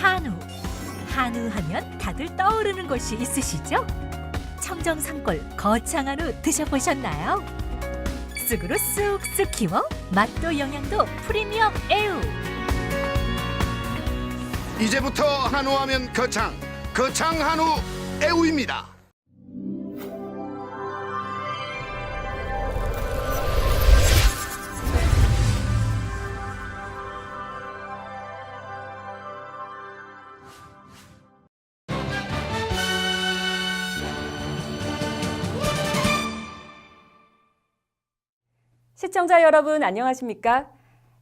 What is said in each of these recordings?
한우. 한우 하면 다들 떠오르는 곳이 있으시죠? 청정산골 거창한우 드셔보셨나요? 쑥으로 쑥쑥 키워 맛도 영양도 프리미엄 애우. 이제부터 한우하면 거창 한우 애우입니다. 시청자 여러분 안녕하십니까?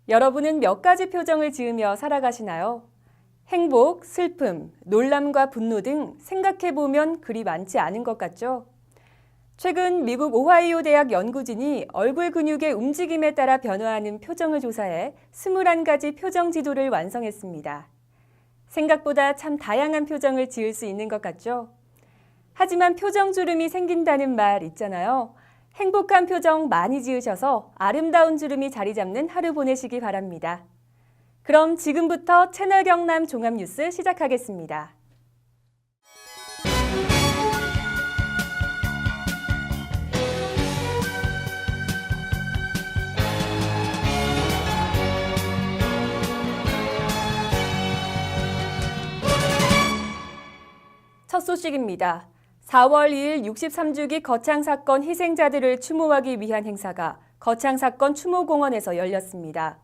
여러분은 몇 가지 표정을 지으며 살아가시나요? 행복, 슬픔, 놀람과 분노 등 생각해보면 그리 많지 않은 것 같죠? 최근 미국 오하이오 대학 연구진이 얼굴 근육의 움직임에 따라 변화하는 표정을 조사해 21가지 표정 지도를 완성했습니다. 생각보다 참 다양한 표정을 지을 수 있는 것 같죠? 하지만 표정 주름이 생긴다는 말 있잖아요. 행복한 표정 많이 지으셔서 아름다운 주름이 자리 잡는 하루 보내시기 바랍니다. 그럼 지금부터 채널 경남 종합뉴스 시작하겠습니다. 첫 소식입니다. 4월 2일 63주기 거창사건 희생자들을 추모하기 위한 행사가 거창사건 추모공원에서 열렸습니다.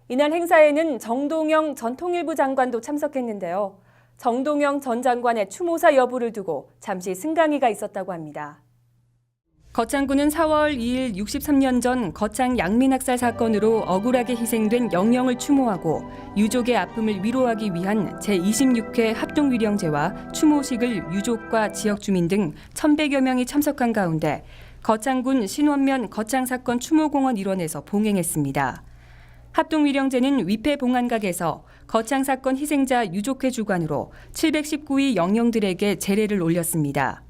이날 행사에는 정동영 전 통일부 장관도 참석했는데요. 정동영 전 장관의 추모사 여부를 두고 잠시 승강이가 있었다고 합니다. 거창군은 4월 2일 63년 전 거창 양민학살 사건으로 억울하게 희생된 영령을 추모하고 유족의 아픔을 위로하기 위한 제26회 합동위령제와 추모식을 유족과 지역 주민 등 1,100여 명이 참석한 가운데 거창군 신원면 거창사건 추모공원 일원에서 봉행했습니다. 합동위령제는 위패봉안각에서 거창사건 희생자 유족회 주관으로 719위 영령들에게 제례를 올렸습니다.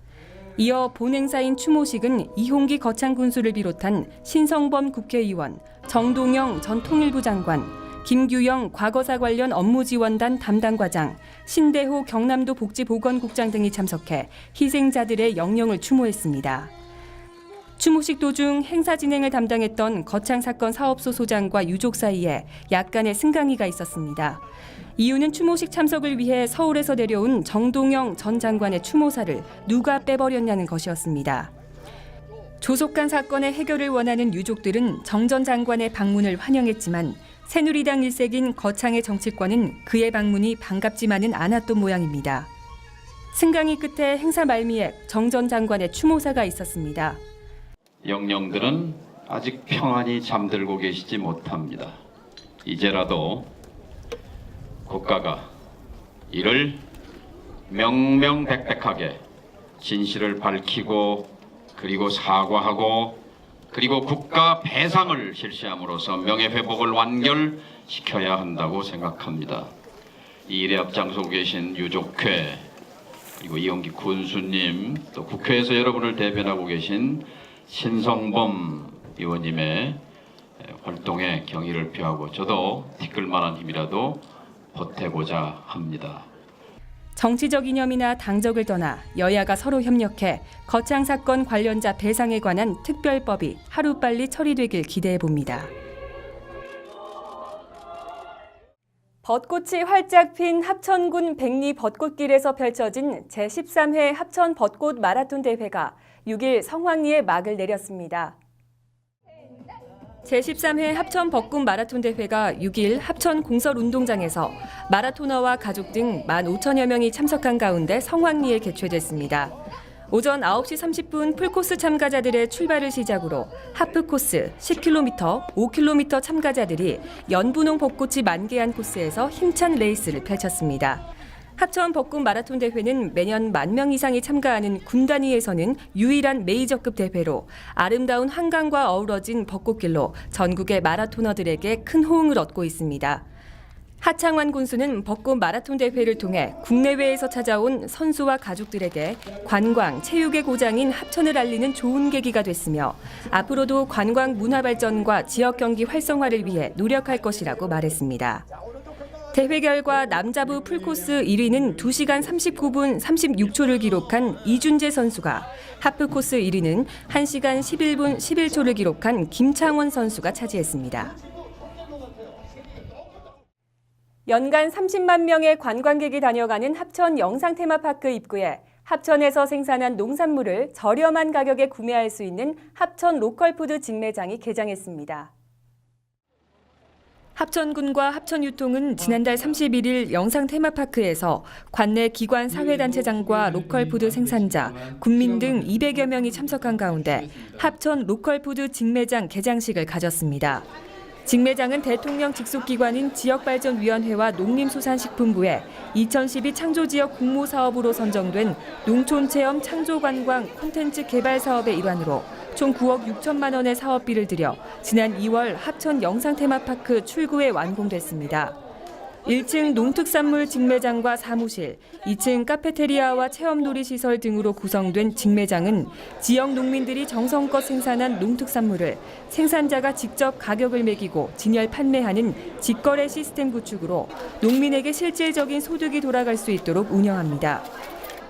이어 본행사인 추모식은 이홍기 거창군수를 비롯한 신성범 국회의원, 정동영 전 통일부 장관, 김규영 과거사 관련 업무지원단 담당과장, 신대호 경남도 복지보건국장 등이 참석해 희생자들의 영령을 추모했습니다. 추모식 도중 행사 진행을 담당했던 거창사건 사업소 소장과 유족 사이에 약간의 승강이가 있었습니다. 이유는 추모식 참석을 위해 서울에서 내려온 정동영 전 장관의 추모사를 누가 빼버렸냐는 것이었습니다. 조속한 사건의 해결을 원하는 유족들은 정 전 장관의 방문을 환영했지만 새누리당 일색인 거창의 정치권은 그의 방문이 반갑지만은 않았던 모양입니다. 승강이 끝에 행사 말미에 정 전 장관의 추모사가 있었습니다. 영령들은 아직 평안히 잠들고 계시지 못합니다. 이제라도 국가가 이를 명명백백하게 진실을 밝히고 그리고 사과하고 그리고 국가 배상을 실시함으로써 명예회복을 완결시켜야 한다고 생각합니다. 이 일에 앞장서고 계신 유족회 그리고 이홍기 군수님 또 국회에서 여러분을 대변하고 계신 신성범 의원님의 활동에 경의를 표하고 저도 티끌만한 힘이라도 보태고자 합니다. 정치적 이념이나 당적을 떠나 여야가 서로 협력해 거창 사건 관련자 배상에 관한 특별법이 하루빨리 처리되길 기대해 봅니다. 벚꽃이 활짝 핀 합천군 백리 벚꽃길에서 펼쳐진 제13회 합천 벚꽃 마라톤 대회가 6일 성황리에 막을 내렸습니다. 제13회 합천 벚꽃 마라톤 대회가 6일 합천 공설운동장에서 마라토너와 가족 등 15,000여 명이 참석한 가운데 성황리에 개최됐습니다. 오전 9시 30분 풀코스 참가자들의 출발을 시작으로 하프코스 10km, 5km 참가자들이 연분홍 벚꽃이 만개한 코스에서 힘찬 레이스를 펼쳤습니다. 합천 벚꽃 마라톤 대회는 매년 10,000명 이상이 참가하는 군 단위에서는 유일한 메이저급 대회로 아름다운 한강과 어우러진 벚꽃길로 전국의 마라토너들에게 큰 호응을 얻고 있습니다. 하창환 군수는 벚꽃 마라톤 대회를 통해 국내외에서 찾아온 선수와 가족들에게 관광, 체육의 고장인 합천을 알리는 좋은 계기가 됐으며 앞으로도 관광 문화 발전과 지역 경기 활성화를 위해 노력할 것이라고 말했습니다. 대회 결과 남자부 풀코스 1위는 2시간 39분 36초를 기록한 이준재 선수가, 하프코스 1위는 1시간 11분 11초를 기록한 김창원 선수가 차지했습니다. 연간 30만 명의 관광객이 다녀가는 합천 영상 테마파크 입구에 합천에서 생산한 농산물을 저렴한 가격에 구매할 수 있는 합천 로컬푸드 직매장이 개장했습니다. 합천군과 합천유통은 지난달 31일 영상 테마파크에서 관내 기관 사회단체장과 로컬푸드 생산자, 군민 등 200여 명이 참석한 가운데 합천 로컬푸드 직매장 개장식을 가졌습니다. 직매장은 대통령 직속기관인 지역발전위원회와 농림수산식품부의 2012 창조지역 공모사업으로 선정된 농촌체험 창조관광 콘텐츠 개발 사업의 일환으로 총 9억 6천만 원의 사업비를 들여 지난 2월 합천 영상테마파크 출구에 완공됐습니다. 1층 농특산물 직매장과 사무실, 2층 카페테리아와 체험놀이 시설 등으로 구성된 직매장은 지역 농민들이 정성껏 생산한 농특산물을 생산자가 직접 가격을 매기고 진열 판매하는 직거래 시스템 구축으로 농민에게 실질적인 소득이 돌아갈 수 있도록 운영합니다.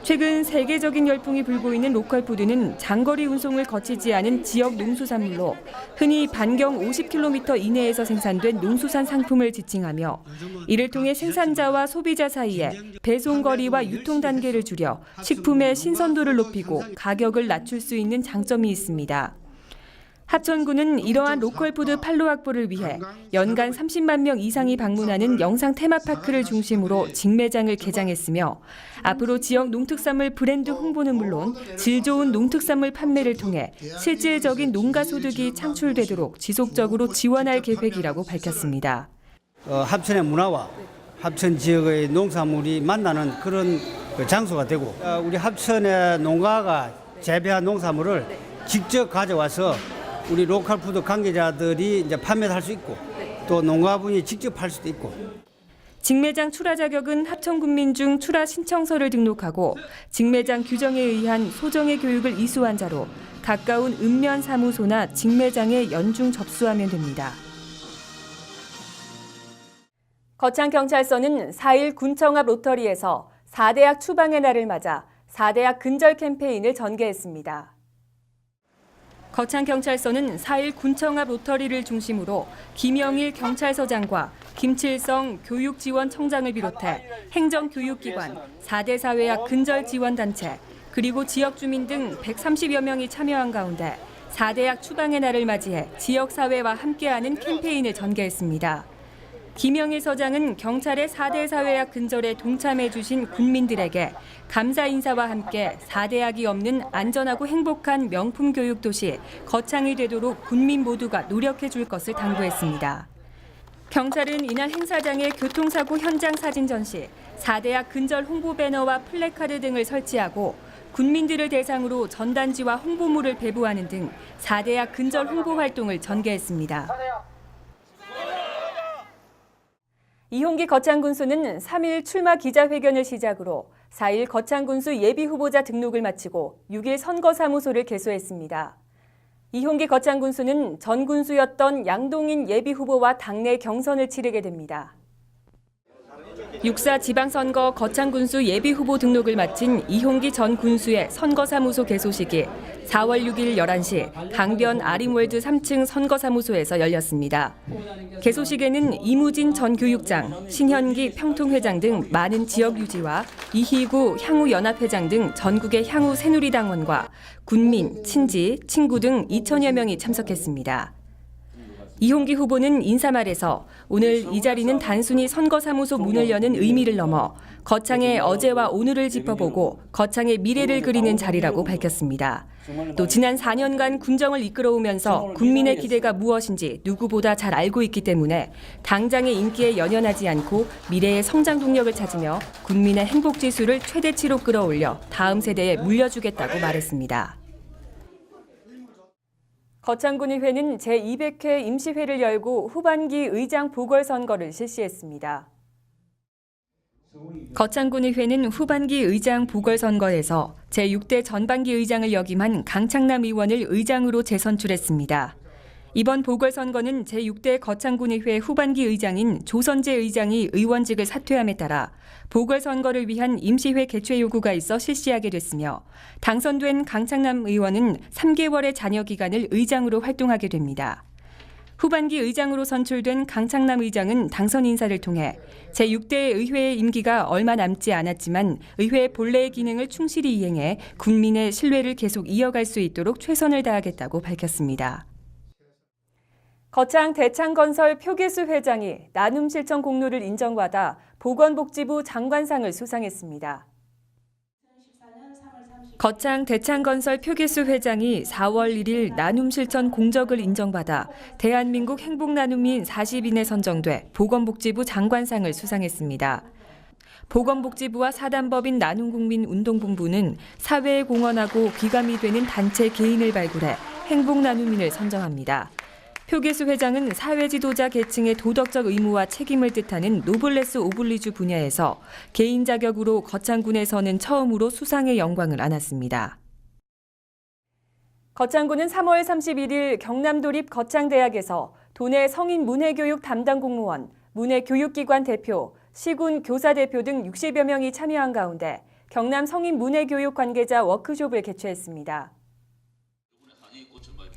최근 세계적인 열풍이 불고 있는 로컬푸드는 장거리 운송을 거치지 않은 지역 농수산물로 흔히 반경 50km 이내에서 생산된 농수산 상품을 지칭하며 이를 통해 생산자와 소비자 사이에 배송거리와 유통 단계를 줄여 식품의 신선도를 높이고 가격을 낮출 수 있는 장점이 있습니다. 합천군은 이러한 로컬푸드 판로 확보를 위해 연간 30만 명 이상이 방문하는 영상 테마파크를 중심으로 직매장을 개장했으며 앞으로 지역 농특산물 브랜드 홍보는 물론 질 좋은 농특산물 판매를 통해 실질적인 농가 소득이 창출되도록 지속적으로 지원할 계획이라고 밝혔습니다. 합천의 문화와 합천 지역의 농산물이 만나는 그런 장소가 되고 우리 합천의 농가가 재배한 농산물을 직접 가져와서 우리 로컬푸드 관계자들이 이제 판매를 할 수 있고 또 농가분이 직접 팔 수도 있고. 직매장 출하 자격은 합천 군민 중 출하 신청서를 등록하고 직매장 규정에 의한 소정의 교육을 이수한 자로 가까운 읍면 사무소나 직매장에 연중 접수하면 됩니다. 거창경찰서는 4일 군청 앞 로터리에서 4대학 추방의 날을 맞아 4대학 근절 캠페인을 전개했습니다. 거창경찰서는 4일 군청 앞 로터리를 중심으로 김영일 경찰서장과 김칠성 교육지원청장을 비롯해 행정교육기관, 4대 사회학 근절지원단체, 그리고 지역 주민 등 130여 명이 참여한 가운데 4대학 추방의 날을 맞이해 지역사회와 함께하는 캠페인을 전개했습니다. 김영일 서장은 경찰의 4대 사회학 근절에 동참해 주신 군민들에게 감사 인사와 함께 4대학이 없는 안전하고 행복한 명품 교육 도시 거창이 되도록 군민 모두가 노력해 줄 것을 당부했습니다. 경찰은 이날 행사장에 교통사고 현장 사진 전시, 4대학 근절 홍보 배너와 플래카드 등을 설치하고 군민들을 대상으로 전단지와 홍보물을 배부하는 등 4대학 근절 홍보 활동을 전개했습니다. 이홍기 거창군수는 3일 출마 기자회견을 시작으로 4일 거창군수 예비후보자 등록을 마치고 6일 선거사무소를 개소했습니다. 이홍기 거창군수는 전 군수였던 양동인 예비후보와 당내 경선을 치르게 됩니다. 6.4 지방선거 거창군수 예비후보 등록을 마친 이홍기 전 군수의 선거사무소 개소식이 4월 6일 11시 강변 아림월드 3층 선거사무소에서 열렸습니다. 개소식에는 이무진 전 교육장, 신현기 평통회장 등 많은 지역 유지와 이희구 향후연합회장 등 전국의 향후 새누리당원과 군민, 친지, 친구 등 2천여 명이 참석했습니다. 이홍기 후보는 인사말에서 오늘 이 자리는 단순히 선거사무소 문을 여는 의미를 넘어 거창의 어제와 오늘을 짚어보고 거창의 미래를 그리는 자리라고 밝혔습니다. 또 지난 4년간 군정을 이끌어오면서 국민의 기대가 무엇인지 누구보다 잘 알고 있기 때문에 당장의 인기에 연연하지 않고 미래의 성장 동력을 찾으며 국민의 행복지수를 최대치로 끌어올려 다음 세대에 물려주겠다고 말했습니다. 거창군의회는 제200회 임시회를 열고 후반기 의장 보궐선거를 실시했습니다. 거창군의회는 후반기 의장 보궐선거에서 제6대 전반기 의장을 역임한 강창남 의원을 의장으로 재선출했습니다. 이번 보궐선거는 제6대 거창군의회 후반기 의장인 조선재 의장이 의원직을 사퇴함에 따라 보궐선거를 위한 임시회 개최 요구가 있어 실시하게 됐으며 당선된 강창남 의원은 3개월의 잔여 기간을 의장으로 활동하게 됩니다. 후반기 의장으로 선출된 강창남 의장은 당선 인사를 통해 제6대 의회의 임기가 얼마 남지 않았지만 의회 본래의 기능을 충실히 이행해 국민의 신뢰를 계속 이어갈 수 있도록 최선을 다하겠다고 밝혔습니다. 거창 대창건설 표기수 회장이 나눔 실천 공로를 인정받아 보건복지부 장관상을 수상했습니다. 거창 대창건설 표기수 회장이 4월 1일 나눔 실천 공적을 인정받아 대한민국 행복나눔인 40인에 선정돼 보건복지부 장관상을 수상했습니다. 보건복지부와 사단법인 나눔국민운동본부는 사회에 공헌하고 귀감이 되는 단체 개인을 발굴해 행복나눔인을 선정합니다. 표기수 회장은 사회지도자 계층의 도덕적 의무와 책임을 뜻하는 노블레스 오블리주 분야에서 개인 자격으로 거창군에서는 처음으로 수상의 영광을 안았습니다. 거창군은 3월 31일 경남도립 거창대학에서 도내 성인 문해교육 담당 공무원, 문해교육기관 대표, 시군 교사 대표 등 60여 명이 참여한 가운데 경남 성인 문해교육 관계자 워크숍을 개최했습니다.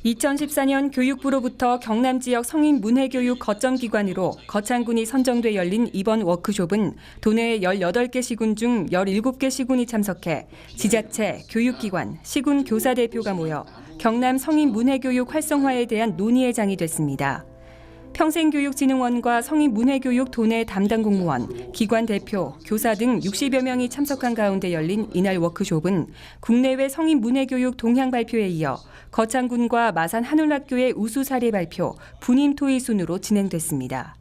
2014년 교육부로부터 경남 지역 성인 문해교육 거점기관으로 거창군이 선정돼 열린 이번 워크숍은 도내 18개 시군 중 17개 시군이 참석해 지자체, 교육기관, 시군 교사 대표가 모여 경남 성인 문해교육 활성화에 대한 논의의 장이 됐습니다. 평생교육진흥원과 성인문해교육 도내 담당 공무원, 기관 대표, 교사 등 60여 명이 참석한 가운데 열린 이날 워크숍은 국내외 성인문해교육 동향 발표에 이어 거창군과 마산 한울학교의 우수 사례 발표, 분임 토의 순으로 진행됐습니다.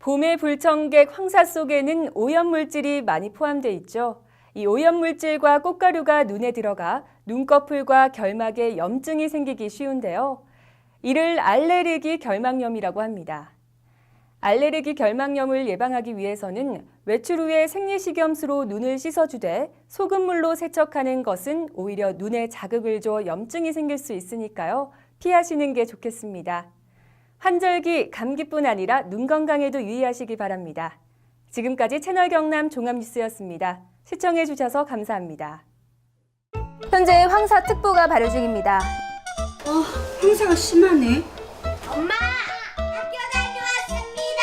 봄의 불청객 황사 속에는 오염물질이 많이 포함되어 있죠. 이 오염물질과 꽃가루가 눈에 들어가 눈꺼풀과 결막에 염증이 생기기 쉬운데요. 이를 알레르기 결막염이라고 합니다. 알레르기 결막염을 예방하기 위해서는 외출 후에 생리식염수로 눈을 씻어주되 소금물로 세척하는 것은 오히려 눈에 자극을 줘 염증이 생길 수 있으니까요. 피하시는 게 좋겠습니다. 환절기, 감기뿐 아니라 눈 건강에도 유의하시기 바랍니다. 지금까지 채널 경남 종합뉴스였습니다. 시청해 주셔서 감사합니다. 현재 황사특보가 발효 중입니다. 황사가 심하네. 엄마! 학교 다녀왔습니다!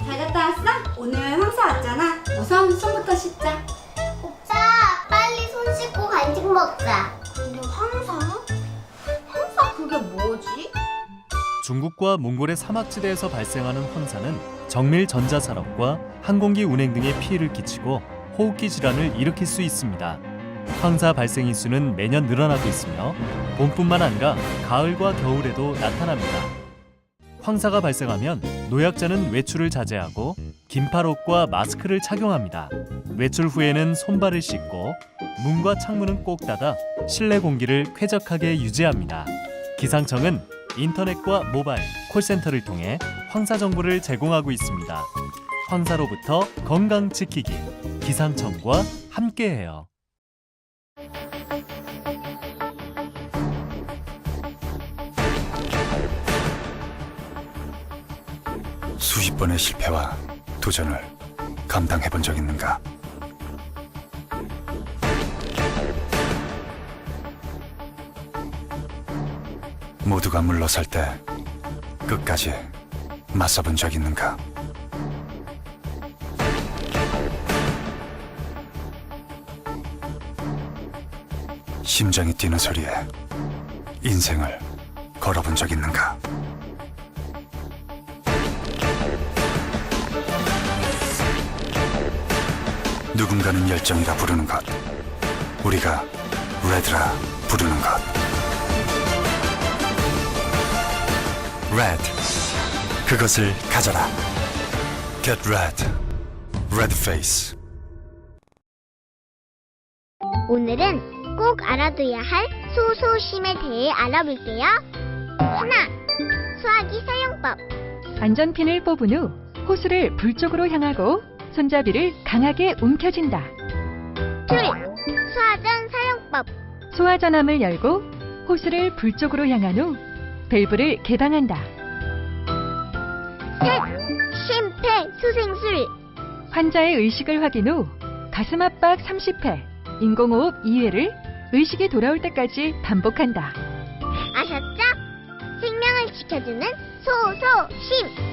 잘 갔다 왔어? 오늘 황사 왔잖아. 우선 손부터 씻자. 오빠, 빨리 손 씻고 간식 먹자. 근데 황사? 황사 그게 뭐지? 중국과 몽골의 사막지대에서 발생하는 황사는 정밀 전자산업과 항공기 운행 등에 피해를 끼치고 호흡기 질환을 일으킬 수 있습니다. 황사 발생 인수는 매년 늘어나고 있으며 봄뿐만 아니라 가을과 겨울에도 나타납니다. 황사가 발생하면 노약자는 외출을 자제하고 긴팔옷과 마스크를 착용합니다. 외출 후에는 손발을 씻고 문과 창문은 꼭 닫아 실내 공기를 쾌적하게 유지합니다. 기상청은 인터넷과 모바일, 콜센터를 통해 황사 정보를 제공하고 있습니다. 황사로부터 건강 지키기, 기상청과 함께해요. 수십 번의 실패와 도전을 감당해본 적 있는가? 모두가 물러설 때 끝까지 맞서본 적 있는가? 심장이 뛰는 소리에 인생을 걸어본 적 있는가? 누군가는 열정이라 부르는 것, 우리가 레드라 부르는 것. 레드, 그것을 가져라. Get red, red face. 오늘은 꼭 알아둬야 할 소소심에 대해 알아볼게요. 하나, 수화기 사용법. 안전핀을 뽑은 후 호수를 불 쪽으로 향하고 손잡이를 강하게 움켜쥔다. 둘, 수화전 사용법. 소화전함을 열고 호수를 불 쪽으로 향한 후 밸브를 개방한다. 셋, 심폐소생술. 환자의 의식을 확인 후 가슴 압박 30회, 인공호흡 2회를 의식이 돌아올 때까지 반복한다. 아셨죠? 생명을 지켜주는 소소심.